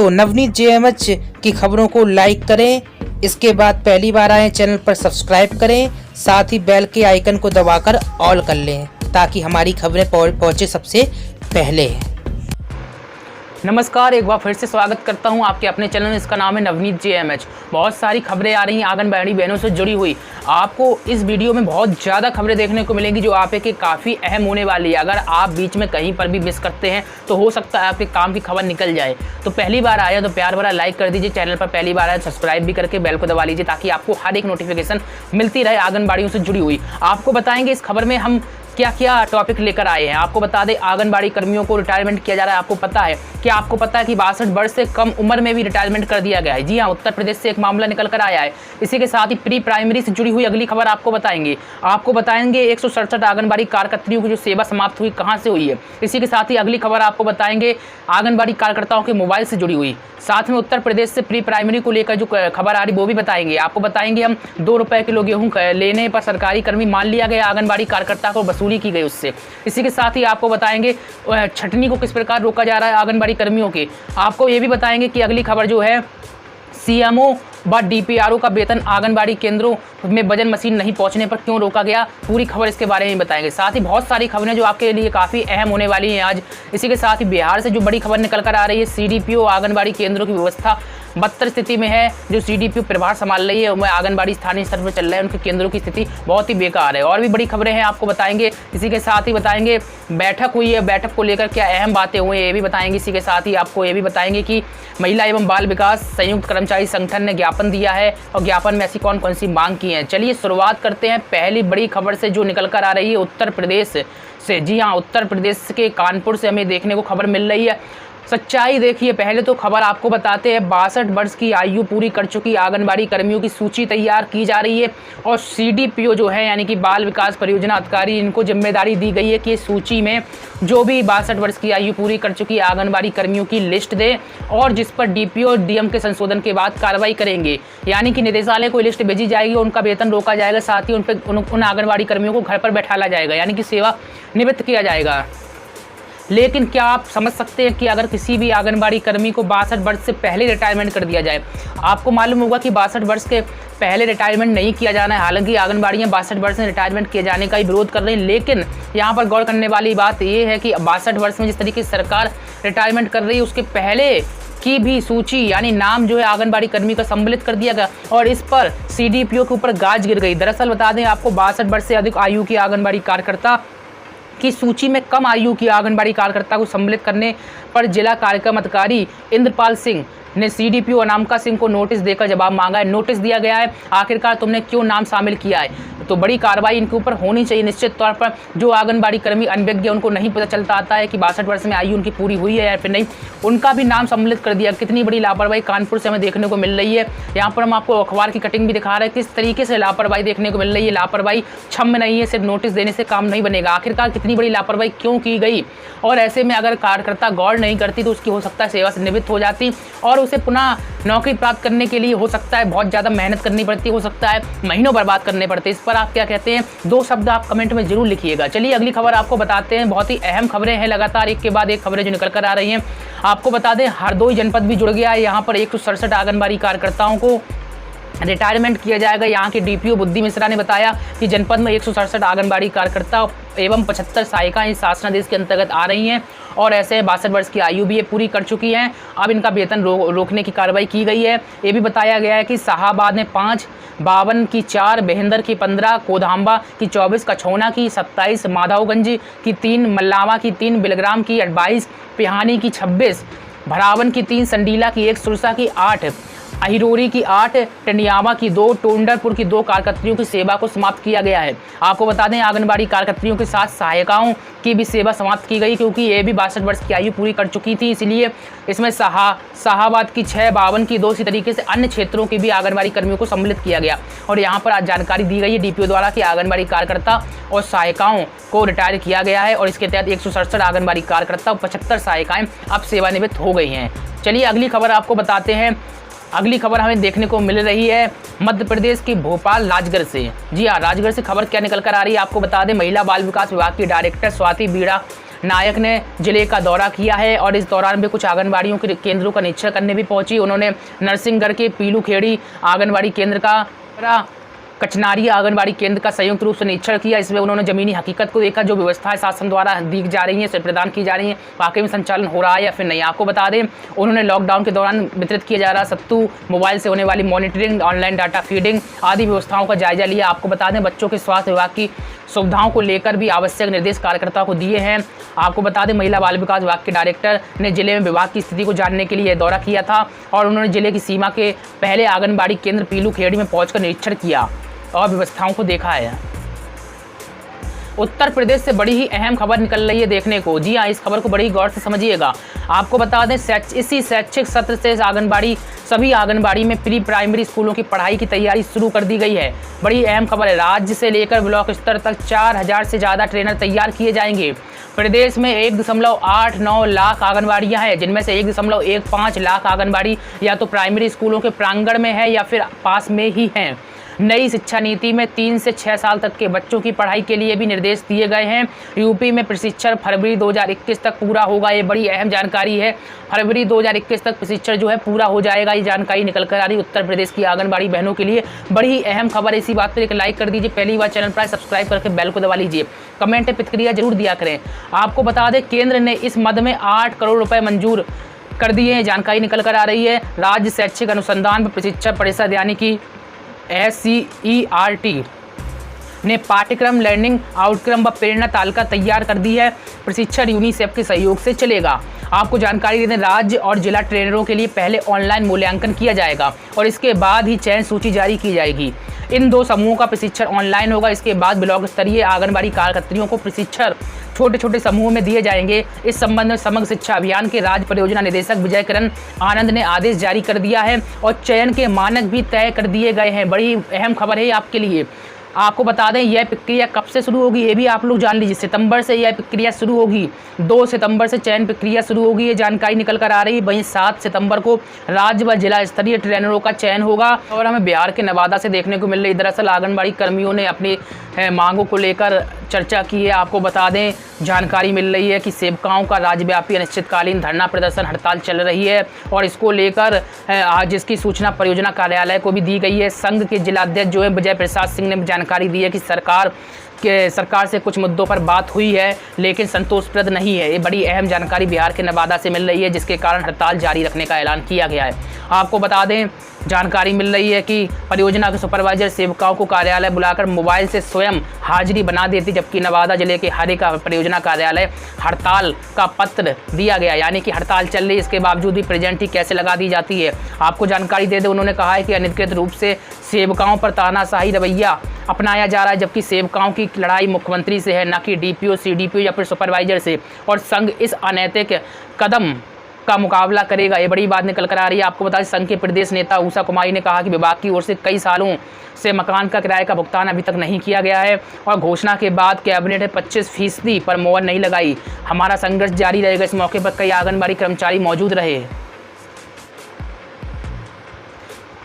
तो नवनीत जेएमएच की खबरों को लाइक करें, इसके बाद पहली बार आए चैनल पर सब्सक्राइब करें, साथ ही बेल के आइकन को दबाकर ऑल कर लें ताकि हमारी खबरें पहुंचे सबसे पहले। नमस्कार, एक बार फिर से स्वागत करता हूं आपके अपने चैनल। इसका नाम है नवनीत जेएमएच। बहुत सारी खबरें आ रही हैं आंगनबाड़ी बहनों से जुड़ी हुई। आपको इस वीडियो में बहुत ज़्यादा खबरें देखने को मिलेंगी जो आपके काफ़ी अहम होने वाली है। अगर आप बीच में कहीं पर भी मिस करते हैं तो हो सकता है आपके काम की खबर निकल जाए। तो पहली बार आया तो प्यार भरा लाइक कर दीजिए, चैनल पर पहली बार आया सब्सक्राइब भी करके बेल को दबा लीजिए ताकि आपको हर एक नोटिफिकेशन मिलती रहे आंगनबाड़ियों से जुड़ी हुई। आपको बताएंगे इस खबर में हम क्या क्या टॉपिक लेकर आए हैं। आपको बता दें, आंगनबाड़ी कर्मियों को रिटायरमेंट किया जा रहा है। आपको पता है क्या? आपको पता है कि 62 वर्ष से कम उम्र में भी रिटायरमेंट कर दिया गया है। जी हाँ, उत्तर प्रदेश से एक मामला निकल कर आया है। इसी के साथ ही प्री प्राइमरी से जुड़ी हुई अगली खबर आपको बताएंगे। आपको बताएंगे 167 आंगनबाड़ी कार्यकर्तियों की जो सेवा समाप्त हुई कहाँ से हुई है। इसी के साथ ही अगली खबर आपको बताएंगे आंगनबाड़ी कार्यकर्ताओं के मोबाइल से जुड़ी हुई। साथ में उत्तर प्रदेश से प्री प्राइमरी को लेकर जो खबर आ रही वो भी बताएंगे। आपको बताएंगे हम 2 रुपए किलो गेहूँ लेने पर सरकारी कर्मी मान लिया गया, आंगनबाड़ी कार्यकर्ता को वसूली की गई उससे। इसी के साथ ही आपको बताएंगे छटनी को किस प्रकार रोका जा रहा है आंगनबाड़ी कर्मियों के। आपको ये भी बताएंगे कि अगली खबर जो है सीएमओ व डीपीआरओ का वेतन आंगनबाड़ी केंद्रों में वजन मशीन नहीं पहुंचने पर क्यों रोका गया, पूरी खबर इसके बारे में बताएंगे। साथ ही बहुत सारी खबरें जो आपके लिए काफ़ी अहम होने वाली हैं आज। इसी के साथ ही बिहार से जो बड़ी खबर निकल कर आ रही है, सीडीपीओ आंगनबाड़ी केंद्रों की व्यवस्था बदतर स्थिति में है। जो सीडीपीओ प्रभार संभाल रही है, आंगनबाड़ी स्थानीय स्तर पर चल रहा है, उनके केंद्रों की स्थिति बहुत ही बेकार है। और भी बड़ी खबरें हैं आपको बताएंगे। इसी के साथ ही बताएंगे बैठक हुई है, बैठक को लेकर क्या अहम बातें हुई हैं ये भी बताएंगे। इसी के साथ ही आपको ये भी बताएंगे कि महिला एवं बाल विकास संयुक्त कर्मचारी संगठन ने ज्ञापन दिया है और ज्ञापन में ऐसी कौन कौन सी मांग की है। चलिए शुरुआत करते हैं पहली बड़ी खबर से जो निकल कर आ रही है उत्तर प्रदेश से। जी हाँ, उत्तर प्रदेश के कानपुर से हमें देखने को खबर मिल रही है। सच्चाई देखिए, पहले तो खबर आपको बताते हैं 62 वर्ष की आयु पूरी कर चुकी आंगनबाड़ी कर्मियों की सूची तैयार की जा रही है और सीडीपीओ जो है यानी कि बाल विकास परियोजना अधिकारी, इनको जिम्मेदारी दी गई है कि इस सूची में जो भी 62 वर्ष की आयु पूरी कर चुकी आंगनबाड़ी कर्मियों की लिस्ट दे और जिस पर डीपीओ डीएम के संशोधन के बाद कार्रवाई करेंगे। यानी कि निदेशालय को लिस्ट भेजी जाएगी, उनका वेतन रोका जाएगा, साथ ही उन आंगनबाड़ी कर्मियों को घर पर बैठाला जाएगा, यानी कि सेवा निवृत्त किया जाएगा। लेकिन क्या आप समझ सकते हैं कि अगर किसी भी आंगनबाड़ी कर्मी को 62 वर्ष से पहले रिटायरमेंट कर दिया जाए, आपको मालूम होगा कि 62 वर्ष के पहले रिटायरमेंट नहीं किया जाना है। हालांकि आंगनबाड़ियाँ 62 वर्ष में रिटायरमेंट किए जाने का ही विरोध कर रही हैं, लेकिन यहाँ पर गौर करने वाली बात ये है कि 62 वर्ष में जिस तरीके से सरकार रिटायरमेंट कर रही है उसके पहले की भी सूची यानी नाम जो है आंगनबाड़ी कर्मी का सम्मिलित कर दिया गया और इस पर सीडीपीओ के ऊपर गाज गिर गई। दरअसल बता दें आपको, 62 वर्ष से अधिक आयु की आंगनबाड़ी कार्यकर्ता की सूची में कम आयु की आंगनबाड़ी कार्यकर्ता को सम्मिलित करने पर जिला कार्यक्रम अधिकारी इंद्रपाल सिंह ने सीडीपीओ अनामिका सिंह को नोटिस देकर जवाब मांगा है। नोटिस दिया गया है, आखिरकार तुमने क्यों नाम शामिल किया है, तो बड़ी कार्रवाई इनके ऊपर होनी चाहिए। निश्चित तौर पर जो आंगनबाड़ी कर्मी अनभिज्ञ, उनको नहीं पता चलता आता है कि 62 वर्ष में आयु उनकी पूरी हुई है या फिर नहीं, उनका भी नाम सम्मिलित कर दिया। कितनी बड़ी लापरवाही कानपुर से हमें देखने को मिल रही है। यहाँ पर हम आपको अखबार की कटिंग भी दिखा रहे हैं किस तरीके से लापरवाही देखने को मिल रही है। लापरवाही क्षम्य नहीं है, सिर्फ नोटिस देने से काम नहीं बनेगा। आखिरकार कितनी बड़ी लापरवाही क्यों की गई, और ऐसे में अगर कार्यकर्ता गौर नहीं करती तो उसकी हो सकता है सेवा से निवृत्त हो जाती और उसे पुनः नौकरी प्राप्त करने के लिए हो सकता है बहुत ज़्यादा मेहनत करनी पड़ती, हो सकता है महीनों बर्बाद करने पड़ते। इस पर आप क्या कहते हैं, 2 शब्द आप कमेंट में जरूर लिखिएगा। चलिए अगली खबर आपको बताते हैं। बहुत ही अहम खबरें हैं, लगातार एक के बाद एक खबरें जो निकल कर आ रही हैं। आपको बता दें हरदोई जनपद भी जुड़ गया है। यहाँ पर 167 आंगनबाड़ी कार्यकर्ताओं को रिटायरमेंट किया जाएगा। यहाँ के डीपीओ बुद्धि मिश्रा ने बताया कि जनपद में 167 आंगनबाड़ी कार्यकर्ता एवं 75 सहायिकाएं इस शासनादेश के अंतर्गत आ रही हैं और ऐसे 62 वर्ष की आयु भी ये पूरी कर चुकी हैं। अब इनका वेतन रोकने की कार्रवाई की गई है। ये भी बताया गया है कि शाहाबाद में 5, बावन की 4, बेहंदर की 15, कोधाम्बा की 24, कछौना की 27, माधवगंज की 3, मल्लावा की 3, बिलग्राम की 22, पिहानी की 26, भरावन की 3, संडीला की 1, सुरसा की 8, अहिरोरी की 8, टंडियावा की 2, टोंडरपुर की 2 कार्यकर्तियों की सेवा को समाप्त किया गया है। आपको बता दें आंगनबाड़ी कार्यकर्तियों के साथ सहायिकाओं की भी सेवा समाप्त की गई क्योंकि ये भी 62 वर्ष की आयु पूरी कर चुकी थी, इसलिए इसमें शाहाबाद की 6, बावन की 2, इसी तरीके से अन्य क्षेत्रों की भी आंगनबाड़ी कर्मियों को सम्मिलित किया गया। और यहाँ पर आज जानकारी दी गई है डीपीओ द्वारा कि आंगनबाड़ी कार्यकर्ता और सहायिकाओं को रिटायर किया गया है और इसके तहत 167 आंगनबाड़ी कार्यकर्ता और 75 सहायिकाएँ अब सेवानिवृत्त हो गई हैं। चलिए अगली खबर आपको बताते हैं। अगली खबर हमें देखने को मिल रही है मध्य प्रदेश की भोपाल राजगढ़ से। जी हाँ, राजगढ़ से खबर क्या निकल कर आ रही है आपको बता दें। महिला बाल विकास विभाग की डायरेक्टर स्वाति बीड़ा नायक ने जिले का दौरा किया है और इस दौरान भी कुछ आंगनबाड़ियों के केंद्रों का निरीक्षण करने भी पहुंची। उन्होंने नरसिंहगढ़ के पीलूखेड़ी आंगनबाड़ी केंद्र का कचनारिया आंगनबाड़ी केंद्र का संयुक्त रूप से निरीक्षण किया। इसमें उन्होंने जमीनी हकीकत को देखा, जो व्यवस्थाएं शासन द्वारा दी जा रही हैं, से प्रदान की जा रही हैं, वाकई में संचालन हो रहा है या फिर नहीं। आपको बता दें, उन्होंने लॉकडाउन के दौरान वितरित किया जा रहा सत्तू, मोबाइल से होने वाली मॉनिटरिंग, ऑनलाइन डाटा फीडिंग आदि व्यवस्थाओं का जायजा लिया। आपको बता दें, बच्चों के स्वास्थ्य विभाग की सुविधाओं को लेकर भी आवश्यक निर्देश कार्यकर्ताओं को दिए हैं। आपको बता दें, महिला बाल विकास विभाग के डायरेक्टर ने जिले में विभाग की स्थिति को जानने के लिए दौरा किया था और उन्होंने जिले की सीमा के पहले आंगनबाड़ी केंद्र पीलूखेड़ी में पहुंचकर निरीक्षण किया और व्यवस्थाओं को देखा है। उत्तर प्रदेश से बड़ी ही अहम खबर निकल रही है देखने को। जी हाँ, इस खबर को बड़ी गौर से समझिएगा। आपको बता दें, इसी शैक्षिक सत्र से सभी आंगनबाड़ी में प्री प्राइमरी स्कूलों की पढ़ाई की तैयारी शुरू कर दी गई है। बड़ी अहम खबर है। राज्य से लेकर ब्लॉक स्तर तक 4000 से ज़्यादा ट्रेनर तैयार किए जाएंगे। प्रदेश में 1.89 लाख आंगनबाड़ियाँ हैं, जिनमें से 1.15 लाख आंगनबाड़ी या तो प्राइमरी स्कूलों के प्रांगण में है या फिर पास में ही हैं। नई शिक्षा नीति में 3 से 6 साल तक के बच्चों की पढ़ाई के लिए भी निर्देश दिए गए हैं। यूपी में प्रशिक्षण फरवरी 2021 तक पूरा होगा। ये बड़ी अहम जानकारी है। फरवरी 2021 तक प्रशिक्षण जो है पूरा हो जाएगा। ये जानकारी निकल कर आ रही उत्तर प्रदेश की आंगनबाड़ी बहनों के लिए बड़ी अहम खबर है। इसी बात पर एक लाइक कर दीजिए, पहली बार चैनल पर सब्सक्राइब करके बेल को दबा लीजिए, कमेंट में प्रतिक्रिया जरूर दिया करें। आपको बता दें, केंद्र ने इस मद में 8 करोड़ रुपये मंजूर कर दिए हैं। जानकारी निकल कर आ रही है। राज्य शैक्षिक अनुसंधान प्रशिक्षण परिषद यानी कि SCERT ने पाठ्यक्रम, लर्निंग आउटकम व प्रेरणा तालिका तैयार कर दी है। प्रशिक्षण यूनिसेफ के सहयोग से चलेगा। आपको जानकारी दे दें, राज्य और जिला ट्रेनरों के लिए पहले ऑनलाइन मूल्यांकन किया जाएगा और इसके बाद ही चयन सूची जारी की जाएगी। इन 2 समूहों का प्रशिक्षण ऑनलाइन होगा। इसके बाद ब्लॉक स्तरीय आंगनबाड़ी कार्यकर्त्रियों को प्रशिक्षण छोटे छोटे समूहों में दिए जाएंगे। इस संबंध में समग्र शिक्षा अभियान के राज्य परियोजना निदेशक विजय किरण आनंद ने आदेश जारी कर दिया है और चयन के मानक भी तय कर दिए गए हैं। बड़ी अहम खबर है आपके लिए। आपको बता दें, यह प्रक्रिया कब से शुरू होगी ये भी आप लोग जान लीजिए। सितंबर से यह प्रक्रिया शुरू होगी। 2 सितंबर से चयन प्रक्रिया शुरू होगी, ये जानकारी निकल कर आ रही है। वहीं 7 सितंबर को राज्य व जिला स्तरीय ट्रेनरों का चयन होगा। और हमें बिहार के नवादा से देखने को मिल रही। दरअसल आंगनबाड़ी कर्मियों ने अपनी मांगों को लेकर चर्चा की है। आपको बता दें, जानकारी मिल रही है कि सेवकाओं का राज्यव्यापी अनिश्चितकालीन धरना प्रदर्शन हड़ताल चल रही है और इसको लेकर आज इसकी सूचना परियोजना कार्यालय को भी दी गई है। संघ के जिलाध्यक्ष जो है विजय प्रसाद सिंह ने जानकारी दी है कि सरकार से कुछ मुद्दों पर बात हुई है लेकिन संतोषप्रद नहीं है। ये बड़ी अहम जानकारी बिहार के नवादा से मिल रही है, जिसके कारण हड़ताल जारी रखने का ऐलान किया गया है। आपको बता दें, जानकारी मिल रही है कि परियोजना के सुपरवाइजर सेवकाओं को कार्यालय बुलाकर मोबाइल से स्वयं हाजिरी बना देती, जबकि नवादा जिले के हरे का परियोजना कार्यालय हड़ताल का पत्र दिया गया, यानी कि हड़ताल चल रही है, इसके बावजूद भी प्रेजेंट ही कैसे लगा दी जाती है। आपको जानकारी दे दें, उन्होंने कहा है कि अनधिकृत रूप से सेवकाओं पर तानाशाही रवैया अपनाया जा रहा है, जबकि सेवकाओं की लड़ाई मुख्यमंत्री से है, न कि DPO, CDPO या फिर सुपरवाइजर से, और संघ इस अनैतिक कदम का मुकाबला करेगा। ये बड़ी बात निकल कर आ रही है। आपको बता दें, संघ के प्रदेश नेता उषा कुमारी ने कहा कि विभाग की ओर से कई सालों से मकान का किराए का भुगतान अभी तक नहीं किया गया है और घोषणा के बाद कैबिनेट ने 25% पर मोहर नहीं लगाई। हमारा संघर्ष जारी रहेगा। इस मौके पर कई आंगनबाड़ी कर्मचारी मौजूद रहे।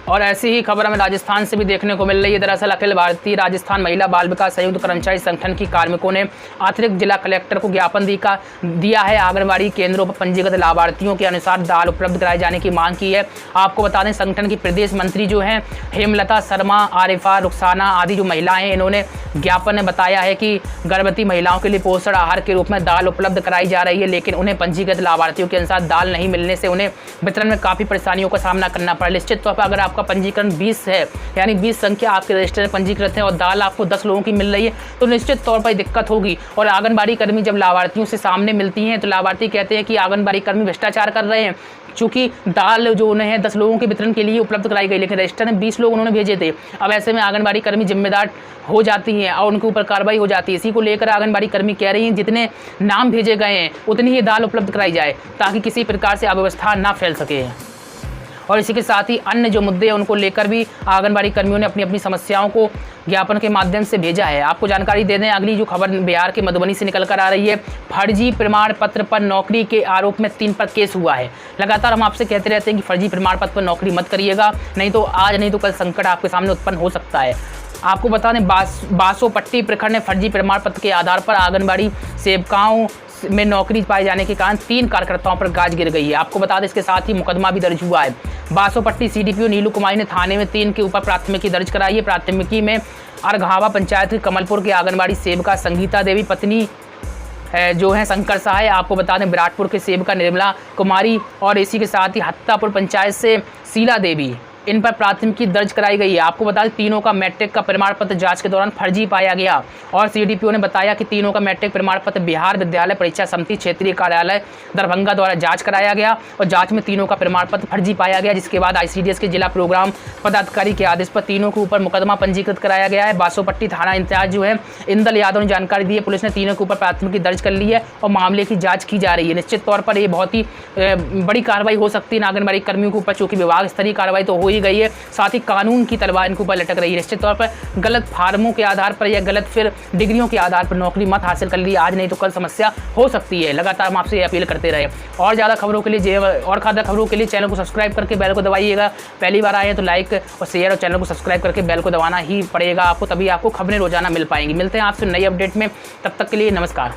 और ऐसी ही खबर हमें राजस्थान से भी देखने को मिल रही है। दरअसल अखिल भारतीय राजस्थान महिला बाल विकास संयुक्त कर्मचारी संगठन की कार्मिकों ने अतिरिक्त जिला कलेक्टर को ज्ञापन दिया है। आंगनबाड़ी केंद्रों पर पंजीकृत लाभार्थियों के अनुसार दाल उपलब्ध कराए जाने की मांग की है। आपको बता दें, संगठन की प्रदेश मंत्री जो हैं हेमलता शर्मा, आरिफा, रुखसाना आदि जो महिलाएं हैं, इन्होंने ज्ञापन में बताया है कि गर्भवती महिलाओं के लिए पोषण आहार के रूप में दाल उपलब्ध कराई जा रही है, लेकिन उन्हें पंजीकृत लाभार्थियों के अनुसार दाल नहीं मिलने से उन्हें वितरण में काफ़ी परेशानियों का सामना करना पड़ा। निश्चित तौर पर अगर आपका पंजीकरण 20 है, यानी 20 संख्या आपके रजिस्टर में पंजीकृत है और दाल आपको 10 लोगों की मिल रही है, तो निश्चित तौर पर दिक्कत होगी। और आंगनबाड़ी कर्मी जब लाभार्थियों से सामने मिलती हैं तो लाभार्थी कहते हैं कि आंगनबाड़ी कर्मी भ्रष्टाचार कर रहे हैं, चूँकि दाल जो उन्हें 10 लोगों के वितरण के लिए उपलब्ध कराई गई, लेकिन रजिस्टर में 20 लोग उन्होंने भेजे थे। अब ऐसे में आंगनबाड़ी कर्मी जिम्मेदार हो जाती हैं और उनके ऊपर कार्रवाई हो जाती है। इसी को लेकर आंगनबाड़ी कर्मी कह रही हैं जितने नाम भेजे गए हैं उतनी ही दाल उपलब्ध कराई जाए, ताकि किसी प्रकार से अव्यवस्था ना फैल सके। और इसी के साथ ही अन्य जो मुद्दे हैं उनको लेकर भी आंगनबाड़ी कर्मियों ने अपनी अपनी समस्याओं को ज्ञापन के माध्यम से भेजा है। आपको जानकारी दे दें, अगली जो खबर बिहार के मधुबनी से निकल कर आ रही है। फर्जी प्रमाण पत्र पर नौकरी के आरोप में 3 पर केस हुआ है। लगातार हम आपसे कहते रहते हैं कि फर्जी प्रमाण पत्र पर नौकरी मत करिएगा, नहीं तो आज नहीं तो कल संकट आपके सामने उत्पन्न हो सकता है। आपको बता दें, बासोपट्टी प्रखंड ने फर्जी प्रमाण पत्र के आधार पर आंगनबाड़ी सेविकाओं में नौकरी पाए जाने के कारण 3 कार्यकर्ताओं पर गाज गिर गई है। आपको बता दें इसके साथ ही मुकदमा भी दर्ज हुआ है। बासोपट्टी CDPO नीलू कुमारी ने थाने में 3 के ऊपर प्राथमिकी दर्ज कराई है। प्राथमिकी में अरघावा पंचायत के कमलपुर के आंगनबाड़ी सेविका संगीता देवी, पत्नी जो है शंकर सहाय, आपको बता दें विराटपुर के सेविका निर्मला कुमारी, और इसी के साथ ही हत्तापुर पंचायत से शीला देवी, इन पर प्राथमिकी दर्ज कराई गई है। आपको बता दें तीनों का मैट्रिक का प्रमाण पत्र जांच के दौरान फर्जी पाया गया, और CDPO ने बताया कि तीनों का मैट्रिक प्रमाण पत्र बिहार विद्यालय परीक्षा समिति क्षेत्रीय कार्यालय दरभंगा द्वारा जांच कराया गया, और जांच में तीनों का प्रमाण पत्र फर्जी पाया गया, जिसके बाद ICDS के जिला प्रोग्राम पदाधिकारी के आदेश पर तीनों के ऊपर मुकदमा पंजीकृत कराया गया है। बासोपट्टी थाना इंचार्ज जो है इंदल यादव ने जानकारी दी है। पुलिस ने तीनों के ऊपर प्राथमिकी दर्ज कर ली है और मामले की जाँच की जा रही है। निश्चित तौर पर ये बहुत ही बड़ी कार्रवाई हो सकती है आंगनबाड़ी कर्मियों के ऊपर, चूँकि विभाग स्तरीय कार्रवाई तो हो ही गई है, साथ ही कानून की तलवार इनके ऊपर लटक रही है। निश्चित तौर पर गलत फार्मों के आधार पर या गलत फिर डिग्रियों के आधार पर नौकरी मत हासिल कर ली, आज नहीं तो कल समस्या हो सकती है। लगातार हम आपसे अपील करते रहे। और ज़्यादा खबरों के लिए चैनल को सब्सक्राइब करके बेल को दबाइएगा। पहली बार आए हैं तो लाइक और शेयर और चैनल को सब्सक्राइब करके बेल को दबाना ही पड़ेगा आपको, तभी आपको खबरें रोजाना मिल पाएंगी। मिलते हैं आपसे नई अपडेट में, तब तक के लिए नमस्कार।